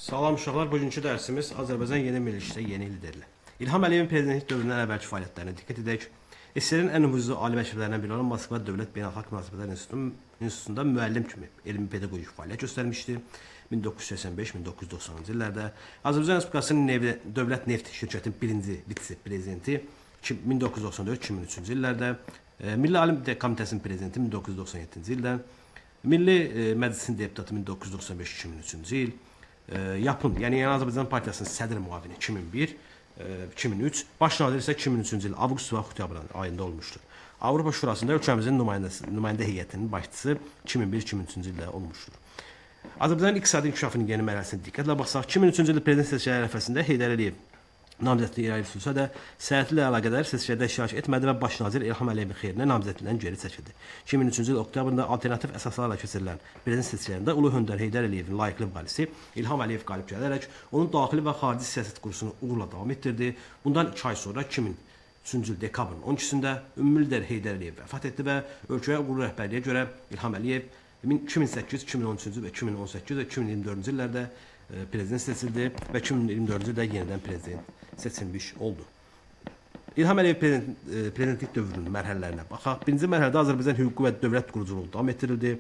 Salam uşaqlar, bugünkü dərsimiz Azərbaycan yeni məclisdə yeni liderlər. İlham Əliyevin prezidentlik dövründən əvvəlki fəaliyyətlərinə diqqət edək. SSR-in ən nüfuzlu ali məktəblərindən biri olan Moskva Dövlət Beynəlxalq Münasibətlər İnstitutunda müəllim kimi elmi pedaqojik fəaliyyət göstərmişdi. 1985-1990-cı illərdə Azərbaycan Respublikasının Dövlət Neft Şirkətinin birinci vitse-prezidenti 1994-2003-cü illərdə, Milli Alim Komitəsinin prezidenti 1997-ci ildən, Milli Məclisin deputatı 1995-2003-cü il, Yapın, yəni Yeni Azərbaycan Partiyasının sədr müavini 2001-2003, baş nazir isə 2003-cü il avqust və oktyabr ayında olmuşdur. Avropa Şurasında ölkəmizin nümayəndə heyətinin başçısı 2001-2003-cü ildə olmuşdur. Azərbaycanın iqtisadi inkişafının yeni mərhələsinə diqqətlə baxsaq, 2003-cü il prezident seçkiləri ərəfəsində Heydər Əliyev namizədliyi irəli sürsə də, səyahətlə əlaqədar seçkilərdə iştirak etmədi və baş nazir İlham Əliyevin xeyrinə namizədliyindən geri çəkildi. 2003-cü il oktyabrında alternativ əsaslarla keçirilən prezident seçkilərində Ulu Öndər Heydər Əliyevin layiqli müqavilesi İlham Əliyev qalib gələrək onun daxili və xarici siyasət kursunu uğurla davam etdirdi. Bundan 2 ay sonra 2003-cü il dekabrın 12-sində ümumi lider Heydər Əliyev vəfat etdi və ölkəyə uğurlu rəhbərliyə görə İlham Əliyev 2008, 2013-cü və 2018 və 2024-cü illərdə prezident seçildi və 2024-cü ildə yenidən prezident seçilmiş oldu. İlham Əliyev prezidentlik dövrünün mərhələlərinə baxaq. Birinci mərhələdə Azərbaycan hüququ və dövlət quruculuğu davam etdirildi.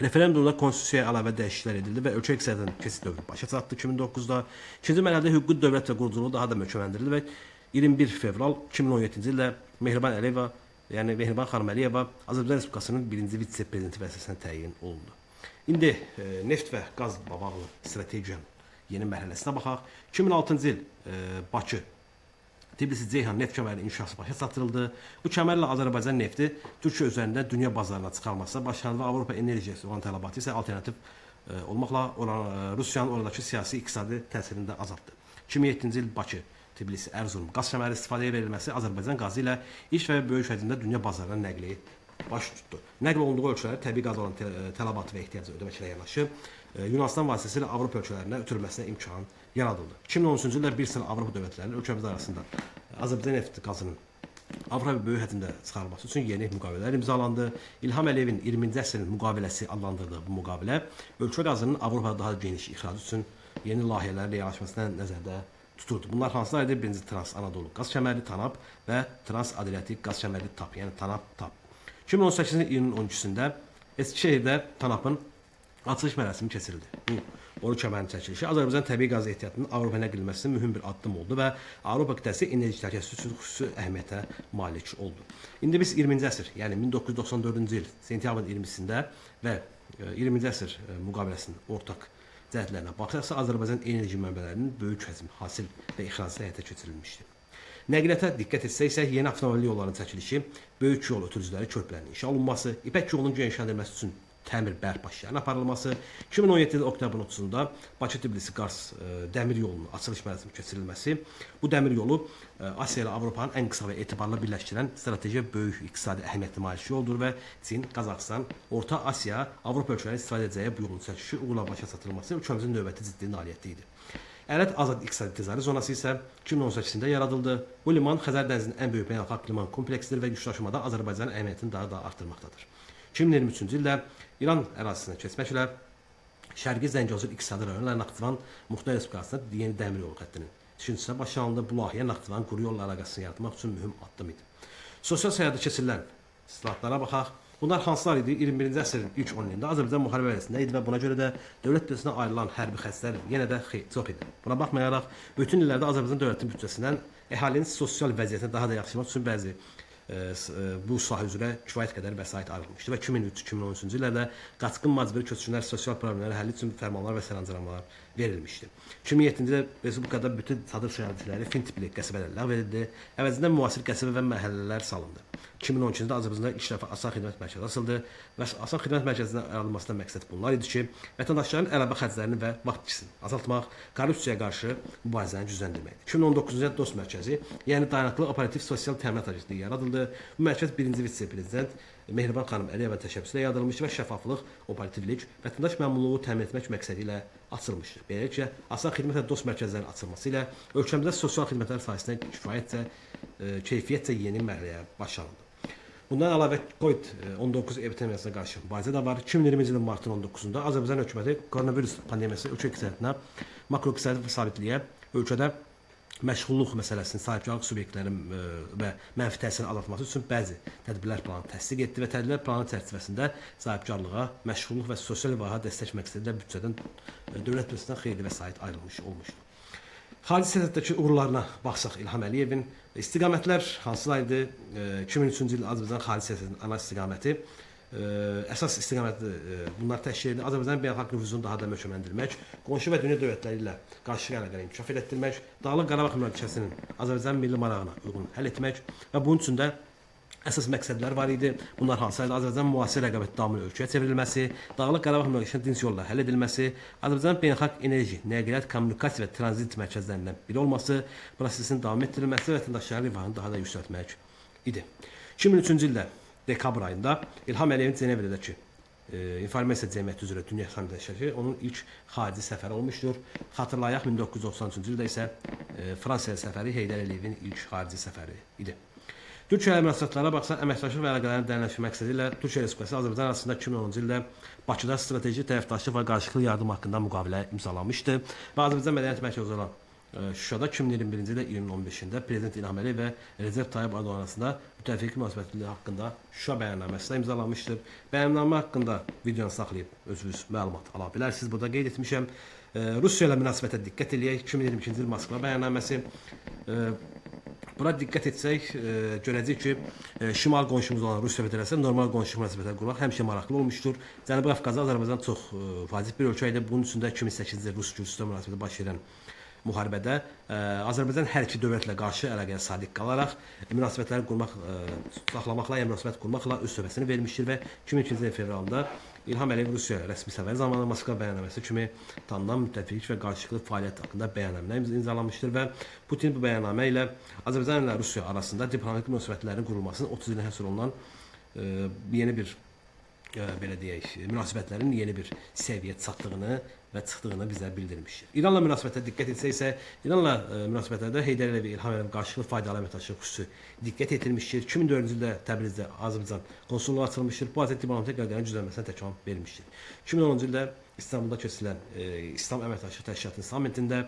Referendumda konstitusiyaya əlavə dəyişikliklər edildi və ölkə iqtisadiyyatının keçid dövrü başa çatdı 2009-da. İkinci mərhələdə hüquqi dövlət və quruculuğu daha da möhkəmləndirildi və 21 fevral 2017-ci ildə Mehriban Əliyeva, yəni Mehriban xanım Əliyeva Azərbaycan Respublikasının birinci vitse-prezidenti vəzifəsinə təyin olundu. İndi neft və qaz bağlı strategiyanın yeni mərhələsinə baxaq. 2006-cı il Bakı Tbilisi-Ceyhan neft kəmərinin inşası başa çatdırıldı. Bu kəmərlə Azərbaycan nefti Türkiyə üzərində dünya bazarına çıxarılması başlandı və Avropa enerjisi olan tələbatı isə alternativ olmaqla Rusiyanın oradakı siyasi iqtisadi təsirini də azaltdı. 2007-ci il Bakı Tbilisi Ərzurum qaz kəməri istifadəyə verilməsi Azərbaycan qazı ilə ilk və böyük həcmdə dünya bazarına nəqliyi baş tutdu. Nəql olunduğu ölkələr təbii qaz olan tələbatı və ehtiyacı ödəməklə yanaşı, Yunanistan vasitəsilə Avropa ölkələrinə ötürülməsinə imkan yaradıldı. 2013-cü ildə bir sıra Avropa dövlətlərinin ölkəmiz arasında Azərbaycan nefti qazının Avropa və böyük həcmdə çıxarılması üçün yeni müqavilələr imzalandı. İlham Əliyevin 20-ci əsrin müqaviləsi adlandırdığı bu müqavilə ölkə qazının Avropada daha geniş ixracı üçün yeni layihələrlə yanaşmasına nəzərdə tuturdu. Bunlar hansılar idi? Birinci Trans-Anadolu qaz kəməri TANAP və Trans-Adriatik qaz kəməri TAP, yəni TANAP-TAP. 2018-ci ilin 12-sində Eskişehirdə TANAP-ın açılış mərasimi keçirildi. Boru kəmərinin çəkilişi Azərbaycan təbii qaz ehtiyatının Avropa nəqlilməsində mühüm bir addım oldu və Avropa qitəsi enerji təhlükəsizliyi üçün xüsusi əhəmiyyətə malik oldu. İndi biz 20-ci əsr, yəni 1994-cü il sentyabrın 20-sində və 20-ci əsr müqaviləsinin ortaq cəhətlərinə baxsaqsa, Azərbaycan enerji mənbələrinin böyük həcm hasil və ixracı həyata keçirilmişdir. Nəqliyyata diqqət etsək, yeni avtomobil yollarının çəkilişi, böyük yol ötürücüləri körpülərinin inşa olunması, İpək yolunun genişləndirilməsi üçün təmir bərpa işlərinin aparılması, 2017 oktyabrın 30-da Bakı-Tbilisi-Qars dəmir yolunun açılış mərasimi keçirilməsi, bu dəmir yolu Asiya ilə Avropanın ən qısa və etibarlı birləşdirən strateji böyük iqtisadi əhəmiyyətli malik yoldur və Çin, Qazaxıstan, Orta Asiya, Avropa ölkələri istifadə edəcəyi bu yolun çəkilişi uğurla başa çatdırılması ölkəmizin növbəti ciddi nailiyyəti idi. Ələt Azad İqtisadi Ticarət Zonası isə 2018-də yaradıldı. Bu liman Xəzər dənizinin ən böyük beynəlxalq liman kompleksidir və yükdaşımada Azərbaycanın əhəmiyyətini daha da artırmaqdadır. 2023-cü ildə İran ərazisinə keçməklə Şərqi Zəngəzur iqtisadi rayonla Naxçıvan Muxtar Respublikasında yeni dəmir yolu xəttinin tikintisinə başlanıldı. Bu layihə Naxçıvan quru yol əlaqəsini yaratmaq üçün mühüm addım idi. Sosial səyahətdə keçirilən islahatlara baxaq. Bunlar hansılar idi? 21-ci əsrin ilk 10 ilində Azərbaycan müharibə ərazisində idi və buna görə də dövlət büdcəsinə ayrılan hərbi xərclər yenə də çox idi. Buna baxmayaraq, bütün illərdə Azərbaycan dövlətinin büdcəsindən əhalinin sosial vəziyyətini daha da yaxşılamaq üçün bəzi bu sahə üzrə kifayət qədər vəsait ayrılmışdı və 2003-2013-cü illərdə qaçqın məcburi köçkünlər sosial problemləri həlli üçün fərmanlar və sərəncamlar verilmişdi. 2007-ci ildə Respublikada bütün çadır şəhərcikləri fin tipli qəsəbələr ləğv edildi, əvəzində müasir qəsəbə və məhəllələr salındı. 2012-ci ildə Azərbaycanda ilk dəfə Asan Xidmət Mərkəzi açıldı və Asan Xidmət Mərkəzindən ayrılmasından məqsəd bunlar idi ki, vətəndaşların əlavə xərclərini və vaxt itkisini azaltmaq, korrupsiyaya qarşı mübarizəni gücləndirməkdir. 2019-cu ildə Dost Mərkəzi, yəni Dayanıqlı Operativ Sosial Təminat Agentliyi yaradıldı. Bu mərkəz birinci vitse-prezident Mehriban xanım Əliyeva təşəbbüsü ilə yaradılmış və şəffaflıq, operativlik, vətəndaş məmnunluğu təmin etmək məqsədi ilə açılmışdır. Beləliklə, Asan Xidmət və Dost mərkəzlərinin açılması ilə ölkəmizdə sosial xidmətlər sayəsində keyfiyyətcə yeni mərhələyə başlanıldı. Bundan əlavə COVID-19 epidemiyasına qarşı mübarizə də var. 2020-ci ilin martın 19-da Azərbaycan hökuməti koronavirus pandemiyası ölkə iqtisadiyyatına, makroiqtisadi sabitliyə, ölkədə məşğulluq məsələsinin sahibkarlıq subyektlərinin və mənfi təsirini azaltması üçün bəzi tədbirlər planı təsdiq etdi və tədbirlər planı çərçivəsində sahibkarlığa, məşğulluq və sosial layihə dəstək məqsədi ilə büdcədən dövlət büdcəsindən xeyli vəsait ayrılmış olmuşdur. Xarici siyasətdəki uğurlarına baxsaq İlham Əliyevin istiqamətlər hansılar idi? 2003-cü il Azərbaycan xarici siyasətinin ana istiqaməti əsas istiqaməti bunlar təşkil edir. Azərbaycanın beynəlxalq nüfuzunu daha da möhkəmləndirmək, qonşu və dünya dövlətləri ilə qarşılıqlı əlaqələri inkişaf etdirmək, Dağlıq Qarabağ münaqişəsinin Azərbaycanın milli marağına uyğun həll etmək və bunun üçün də əsas məqsədlər var idi. Bunlar hansılar? Azərbaycanın müasir rəqabət damlı ölkəyə çevrilməsi, Dağlıq Qarabağ münaqişəsinin dinc yolla həll edilməsi, Azərbaycanın beynəlxalq enerji, nəqliyyat, kommunikasiya və tranzit mərkəzlərindən biri olması, prosesin davam etdirilməsi və vətəndaşların rifahını daha da yüksəltmək idi. 2003-cü ildə dekabr ayında İlham Əliyevin Cenevredəki informasiya cəmiyyəti üzrə dünya sammitləşəcəyi onun ilk xarici səfəri olmuşdur. Xatırlayaq 1993-cü ildə isə Fransaya səfəri Heydər Əliyevin ilk xarici səfəri idi. Türkiyə ilə münasibətlərə baxsaq, əməkdaşlıq və əlaqələrin dərinləşmə məqsədi ilə Türkiyə Respublikası Azərbaycan arasında 2010-cu ildə Bakıda strateji tərəfdaşlıq və qarşılıqlı yardım haqqında müqavilə imzalanmışdı və Azərbaycan mədəniyyət mərkəzi olan Şuşada 2021-ci ildə iyunun 15-də Prezident İlham Əliyev və Recep Tayyip Erdoğan arasında müttəfiqlik münasibətləri haqqında Şuşa bəyannaməsi də imzalanmışdır. Bəyannamə haqqında videonu saxlayıb özünüz məlumat ala bilərsiniz. Burada qeyd etmişəm. Rusiya ilə münasibətə diqqət eləyək. 2022-ci il Moskva bəyannaməsi. Buna diqqət etsək, görəcək ki, şimal qonşumuz olan Rusiya Federasiyası normal qonşuluq münasibətləri qurmaq həmişə maraqlı olmuşdur. Cənubi Qafqazda Azərbaycan çox vacib bir ölkə idi. Bunun üçün də 2008-ci ildə Rus-Gürcüstan münasibəti baş verən müharibədə Azərbaycan hər iki dövlətlə qarşı əlaqəyə sadiq qalaraq münasibətləri qurmaq, saxlamaqla, yəni münasibət qurmaqla öz sövbəsini vermişdir və 2002-ci il fevralında İlham Əliyev Rusiya rəsmi səfəri zamanı Moskva bəyannaməsi kimi tanınan müttəfiqlik və qarşılıqlı fəaliyyət haqqında bəyannamə imzalanmışdır və Putin bu bəyannamə ilə Azərbaycan ilə Rusiya arasında diplomatik münasibətlərin qurulmasının 30 ilə həsr olunan yeni bir belə deyək, münasibətlərin yeni bir səviyyəyə çatdığını və çıxdığını bizə bildirmişdir. İranla münasibətə diqqət etsək isə, İranla münasibətlərdə Heydər Əliyev və İlham Əliyev qarşılıqlı faydalı əməkdaşlıq xüsusi diqqət yetirmişdir. 2004-cü ildə Təbrizdə Azərbaycan konsulluğu açılmışdır. Bu azad diplomatik əlaqələrin güclənməsinə təkan vermişdir. 2010-cu ildə İstanbulda keçirilən İslam Əməkdaşlıq Təşkilatının sammitində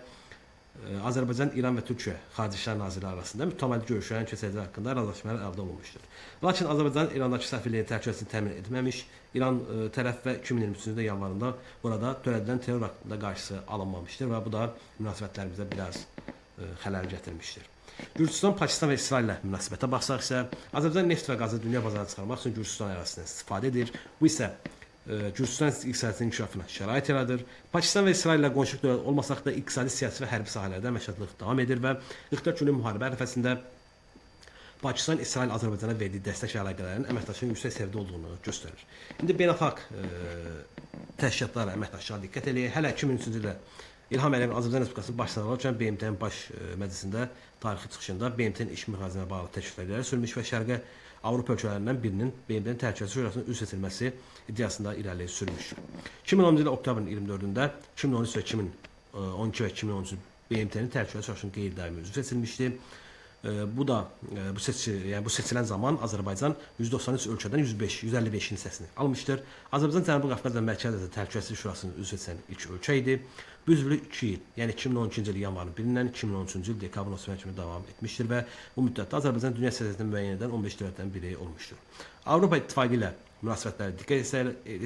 Azərbaycan, İran və Türkiyə Xarici İşlər Nazirləri arasında mütəmadi görüşlərin keçəcəyi haqqında razılaşmalar əldə olunmuşdur. Lakin Azərbaycan İrandakı səfirliyin təhlükəsizliyini təmin etməmiş, İran tərəf və 2023-cü ildə yanvarında burada törədilən terror haqqında qarşısı alınmamışdır və bu da münasibətlərimizə biraz xələl gətirmişdir. Gürcüstan, Pakistan və İsrail ilə münasibətə baxsaq isə, Azərbaycan neft və qazı dünya bazarına çıxarmaq üçün Gürcüstan ərazisindən istifadə edir. Bu isə Gürcüstan iqtisadiyyatının inkişafına şərait yaradır. Pakistan və İsrail ilə qonşuluq dövlət olmasaq da iqtisadi, siyasi və hərbi sahələrdə əməkdaşlıq davam edir və 44 günlük müharibə ərəfəsində Pakistan, İsrail, Azərbaycana verdiyi dəstək əlaqələrinin əməkdaşlığın yüksək səviyyədə olduğunu göstərir. İndi beynəlxalq təşkilatlarla əməkdaşlığa diqqət eləyək. Hələ 2003-cü ildə İlham Əliyev Azərbaycan Respublikasının baş sərhədi olarkən BMT-nin baş məclisində tarixi çıxışında BMT-nin iş mühafizəsinə bağlı təklifləri sürmüş və Şərqə Avropa ölkələrindən birinin BMT-nin Təhlükəsizlik Şurasının üzv seçilməsi iddiasında irəli sürmüş. 2010-cu il oktyabrin 24-də 2013 və 2012 və 2013 BMT-nin Təhlükəsizlik Şurasının qeyri-daimi üzv seçilmişdi. Bu da bu seçilən zaman Azərbaycan 193 ölkədən 155-ci hissəsini almışdır. Azərbaycan Cənubi Qafqaz və Mərkəzi Asiya Təhlükəsizlik Şurasının üzv seçilən ilk ölkə idi. Bu üzvlük 2 il, yəni 2012-ci il yanvarın 1-dən 2013-cü il dekabrın 30-na kimi davam etmişdir və bu müddətdə Azərbaycan dünya siyasətində müəyyən edən 15 dövlətdən biri olmuşdur. Avropa İttifaqı ilə münasibətlərə diqqət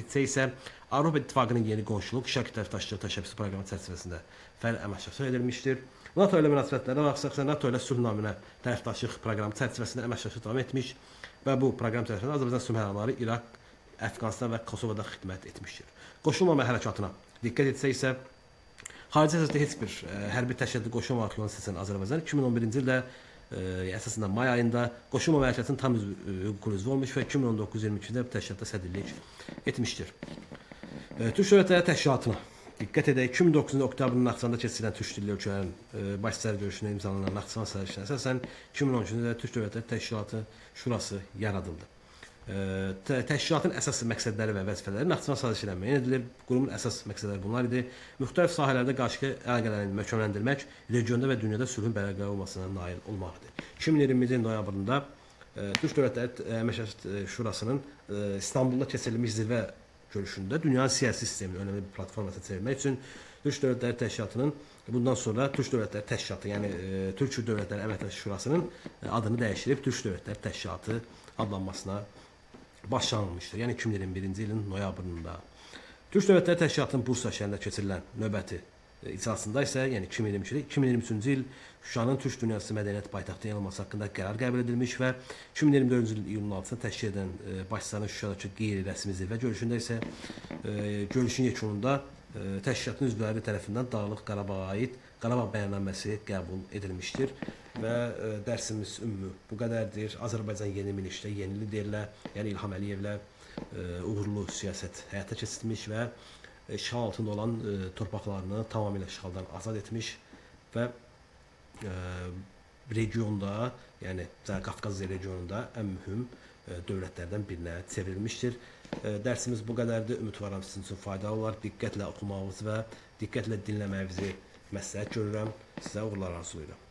etsək isə, Avropa İttifaqının yeni qonşuluq, şərq tərəfdaşlığı təşəbbüsü proqramı çərçivəsində fəal əməkdaşlıq edilmişdir. NATO ilə münasibətlərə baxsaqsa, NATO ilə sülh naminə tərəfdaşlıq proqramı çərçivəsində əməkdaşlıq davam etmiş və bu proqram çərçivəsində Azərbaycan sülh məramları İraq, Əfqanistan və Kosovada xidmət etmişdir. Qoşulmama hərəkatına diqqət etsək isə, xarici siyasətdə heç bir hərbi təşkilatı qoşulmamaq yolunu seçən Azərbaycan 2011-ci ildə əsasında may ayında qoşulmama hərəkatının tam hüquqlu üzvü olmuş və 2019-22-ci ildə təşkilatda sədrlik etmişdir. Türk Dövlətləri Təşkilatına diqqət edək. 2009-cu oktyabrın Naxçıvanda keçirilən Türk dilli ölkələrin baş sərhəd görüşünə imzalanan Naxçıvan sazişinə əsasən 2013-cü ildə Türk Dövlətləri Təşkilatı Şurası yaradıldı. Təşkilatın əsas məqsədləri və vəzifələri Naxçıvan sazişi ilə müəyyən edilir. Qurumun əsas məqsədləri bunlar idi. Müxtəlif sahələrdə qarşılıqlı əlaqələrini möhkəmləndirmək, regionda və dünyada sülhün bərqərar olmasına nail olmaq idi. 2020-ci ilin noyabrında Türk Dövlətləri Əməkdaşlıq Şurasının İstanbulda keçirilmiş zirvə görüşündə dünyanın siyasi sistemini önəmli bir platformasına çevirmək üçün Türk Dövlətləri Təşkilatının bundan sonra Türk Dövlətləri Təşkilatı, yəni Türk Dövlətləri Əməkdaşlıq Şurasının adını dəyişdirib Türk Dövlətləri Təşkilatı adlanmasına başlanılmışdır. Yəni 2021-ci ilin noyabrında. Türk Dövlətləri Təşkilatının Bursa şəhərində keçirilən növbəti iclasında isə, yəni 2023-cü il Şuşanın Türk Dünyası Mədəniyyət Paytaxtı yaradılması haqqında qərar qəbul edilmiş və 2024-cü il iyunun 6-sında təşkil edən başçıların Şuşadakı qeyri-rəsmi zirvə görüşündə isə görüşün yekununda təşkilatın üzvləri tərəfindən Dağlıq Qarabağa aid Qarabağ bəyannaməsi qəbul edilmişdir və dərsimiz ümumi bu qədərdir. Azərbaycan yeni minişdə, yeni liderlə, yəni İlham Əliyevlə uğurlu siyasət həyata keçirmiş və işğal altında olan torpaqlarını tamamilə işğaldan azad etmiş və regionda, yəni Qafqaz regionunda ən mühüm dövlətlərdən birinə çevrilmişdir. Dərsimiz bu qədərdir. Ümidvaram sizin üçün faydalı olar. Diqqətlə oxumağınızı və diqqətlə dinləməyinizi məsləhət görürəm. Sizə uğurlar arzulayıram.